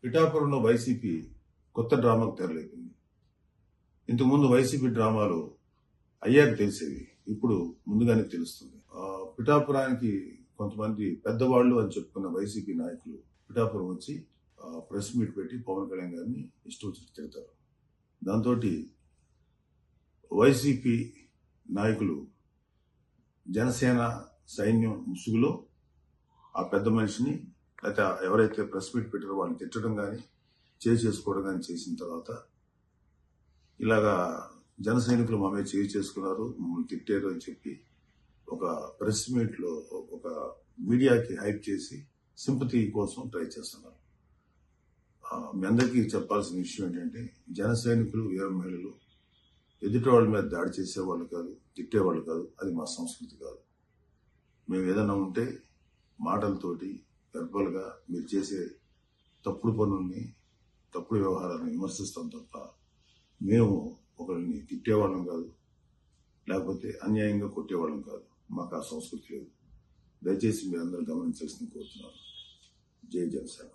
పిఠాపురంలో వైసీపీ కొత్త డ్రామాకు తెరలేపింది. ఇంతకుముందు వైసీపీ డ్రామాలు అయ్యాక తెలిసేవి, ఇప్పుడు ముందుగానే తెలుస్తుంది. పిఠాపురానికి కొంతమంది పెద్దవాళ్ళు అని చెప్పుకున్న వైసీపీ నాయకులు పిఠాపురం వచ్చి ప్రెస్ మీట్ పెట్టి పవన్ కళ్యాణ్ గారిని ఇష్టం వచ్చి తిడతారు. దాంతో వైసీపీ నాయకులు జనసేన సైన్యం ముసుగులో ఆ పెద్ద మనిషిని లేకపోతే ఎవరైతే ప్రెస్ మీట్ పెట్టారో వాళ్ళని తిట్టడం కానీ చేసుకోవడం కానీ చేసిన తర్వాత ఇలాగా జన సైనికులు మా మీద చేసుకున్నారు, మమ్మల్ని తిట్టారు అని చెప్పి ఒక ప్రెస్ మీట్లో ఒక మీడియాకి హైప్ చేసి సింపతి కోసం ట్రై చేస్తున్నారు. మీ అందరికీ చెప్పాల్సిన విషయం ఏంటంటే, జన సైనికులు వీర మహిళలు ఎదుటి వాళ్ళ మీద దాడి చేసేవాళ్ళు కాదు, తిట్టేవాళ్ళు కాదు. అది మా సంస్కృతి కాదు. మేము ఏదైనా ఉంటే మాటలతోటి వెర్బల్గా మీరు చేసే తప్పుడు పనుల్ని, తప్పుడు వ్యవహారాలను విమర్శిస్తాం తప్ప మేము ఒకరిని తిట్టేవాళ్ళం కాదు, లేకపోతే అన్యాయంగా కొట్టేవాళ్ళం కాదు. మాకు ఆ సంస్కృతి లేదు. దయచేసి మీరందరూ గమనించాల్సింది కోరుతున్నాను. జై జనసేన.